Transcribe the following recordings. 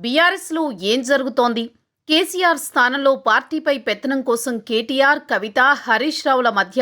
బీఆర్ఎస్లో ఏం జరుగుతోంది? కేసీఆర్ స్థానంలో పార్టీపై పెత్తనం కోసం కేటీఆర్, కవిత, హరీష్ రావుల మధ్య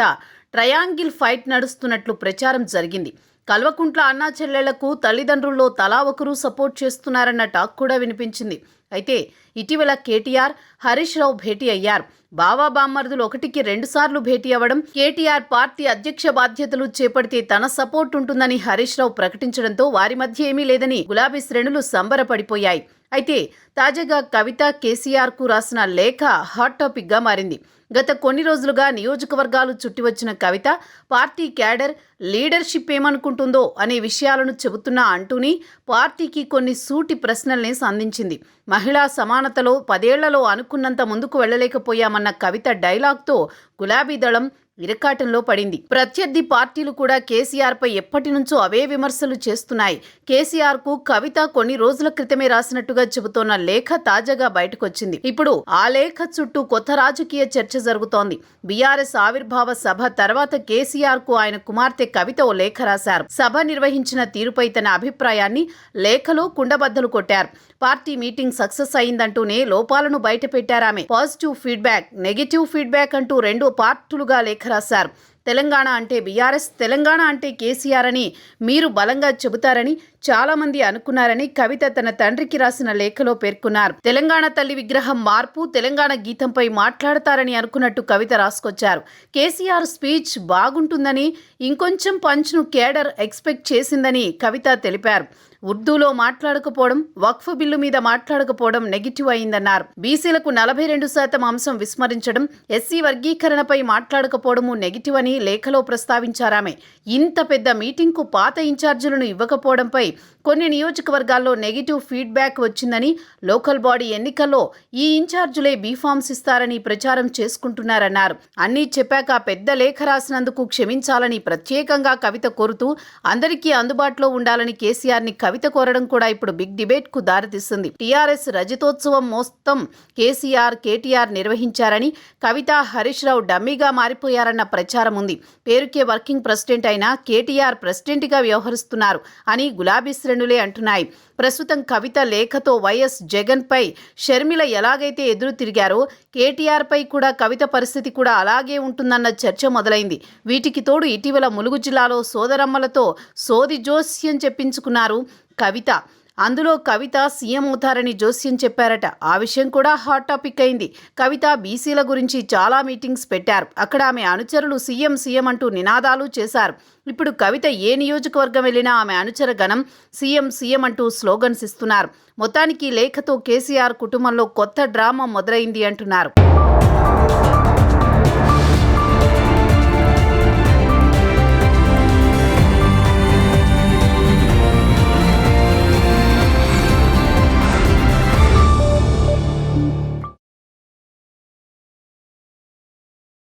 ట్రయాంగిల్ ఫైట్ నడుస్తున్నట్లు ప్రచారం జరిగింది. కల్వకుంట్ల అన్నా చెల్లెళ్లకు తల్లిదండ్రుల్లో తలా ఒకరు సపోర్ట్ చేస్తున్నారన్న టాక్ కూడా వినిపించింది. అయితే ఇటీవల కేటీఆర్, హరీష్ రావు భేటీ అయ్యారు. బావా బామ్మర్దులు ఒకటికి 2 సార్లు భేటీ అవ్వడం, కేటీఆర్ పార్టీ అధ్యక్ష బాధ్యతలు చేపడితే తన సపోర్ట్ ఉంటుందని హరీష్ రావు ప్రకటించడంతో వారి మధ్య ఏమీ లేదని గులాబీ శ్రేణులు సంబరపడిపోయాయి. అయితే తాజాగా కవిత కేసీఆర్కు రాసిన లేఖ హాట్ టాపిక్గా మారింది. గత కొన్ని రోజులుగా నియోజకవర్గాలు చుట్టివచ్చిన కవిత పార్టీ క్యాడర్, లీడర్షిప్ ఏమనుకుంటుందో అనే విషయాలను చెబుతున్నా అంటూని పార్టీకి కొన్ని సూటి ప్రశ్నల్ని సంధించింది. మహిళా సమానతలో 10 ఏళ్లలో అనుకున్నంత ముందుకు వెళ్లలేకపోయామన్న కవిత డైలాగ్తో గులాబీ దళం ఇరకాటంలో పడింది. ప్రత్యర్థి పార్టీలు కూడా కేసీఆర్ పై ఎప్పటి నుంచో అవే విమర్శలు చేస్తున్నాయి. కేసీఆర్ కు కవిత కొన్ని రోజుల క్రితమే రాసినట్టుగా చెబుతోన్న లేఖ తాజాగా బయటకొచ్చింది. ఇప్పుడు ఆ లేఖ చుట్టూ కొత్త రాజకీయ చర్చ జరుగుతోంది. బీఆర్ఎస్ ఆవిర్భావ సభ తర్వాత కేసీఆర్ కు ఆయన కుమార్తె కవిత ఓ లేఖ రాశారు. సభ నిర్వహించిన తీరుపై తన అభిప్రాయాన్ని లేఖలో కుండబద్దలు కొట్టారు. పార్టీ మీటింగ్ సక్సెస్ అయిందంటూనే లోపాలను బయటపెట్టారామె. పాజిటివ్ ఫీడ్బ్యాక్, నెగిటివ్ ఫీడ్బ్యాక్ అంటూ 2 పార్టులుగా లేఖ రాశారు. తెలంగాణ అంటే బీఆర్ఎస్, తెలంగాణ అంటే కేసీఆర్ అని మీరు బలంగా చెబుతారని చాలామంది అనుకున్నారని కవిత తన తండ్రికి రాసిన లేఖలో పేర్కొన్నారు. తెలంగాణ తల్లి విగ్రహం మార్పు, తెలంగాణ గీతంపై మాట్లాడతారని అనుకున్నట్టు కవిత రాసుకొచ్చారు. కేసీఆర్ స్పీచ్ బాగుంటుందని, ఇంకొంచెం పంచ్ను కేడర్ ఎక్స్పెక్ట్ చేసిందని కవిత తెలిపారు. ఉర్దూలో మాట్లాడకపోవడం, వక్ఫ్ బిల్లు మీద మాట్లాడకపోవడం నెగిటివ్ అయిందన్నారు. బీసీలకు 42% అంశం విస్మరించడం, ఎస్సీ వర్గీకరణపై మాట్లాడకపోవడము నెగిటివ్ అని లేఖలో ప్రస్తావించారామె. ఇంత పెద్ద మీటింగ్కు పాత ఇన్ఛార్జీలను ఇవ్వకపోవడంపై కొన్ని నియోజకవర్గాల్లో నెగిటివ్ ఫీడ్బ్యాక్ వచ్చిందని, లోకల్ బాడీ ఎన్నికల్లో ఈ ఇన్ఛార్జులే బీఫామ్స్ ఇస్తారని ప్రచారం చేసుకుంటున్నారన్నారు. అన్నీ చెప్పాక పెద్ద లేఖ రాసినందుకు క్షమించాలని ప్రత్యేకంగా కవిత కోరుతూ అందరికీ అందుబాటులో ఉండాలని కేసీఆర్ని కవిత కోరడం కూడా ఇప్పుడు బిగ్ డిబేట్ కు దారితీస్తుంది. టీఆర్ఎస్ రజతోత్సవం మొత్తం కేసీఆర్, కేటీఆర్ నిర్వహించారని, కవిత, హరీష్ రావు డమ్మీగా మారిపోయారన్న ప్రచారం ఉంది. పేరుకే వర్కింగ్ ప్రెసిడెంట్ అయినా కేటీఆర్ ప్రెసిడెంట్ గా వ్యవహరిస్తున్నారు అని గులాబీ శ్రేణులే అంటున్నాయి. ప్రస్తుతం కవిత లేఖతో వైఎస్ జగన్ పై షర్మిల ఎలాగైతే ఎదురు తిరిగారో కేటీఆర్ పై కూడా కవిత పరిస్థితి కూడా అలాగే ఉంటుందన్న చర్చ మొదలైంది. వీటికి తోడు ఇటీవల ములుగు జిల్లాలో సోదరమ్మలతో సోది జోస్యం చెప్పించుకున్నారు కవిత. అందులో కవిత సీఎం అవుతారని జోస్యం చెప్పారట. ఆ విషయం కూడా హాట్ టాపిక్ అయింది. కవిత బీసీల గురించి చాలా మీటింగ్స్ పెట్టారు. అక్కడ ఆమె అనుచరులు సీఎం సీఎం అంటూ నినాదాలు చేశారు. ఇప్పుడు కవిత ఏ నియోజకవర్గం వెళ్ళినా ఆమె అనుచర గణం సీఎం సీఎం అంటూ స్లోగన్స్ ఇస్తున్నారు. మొత్తానికి లేఖతో కేసీఆర్ కుటుంబంలో కొత్త డ్రామా మొదలైంది అంటున్నారు.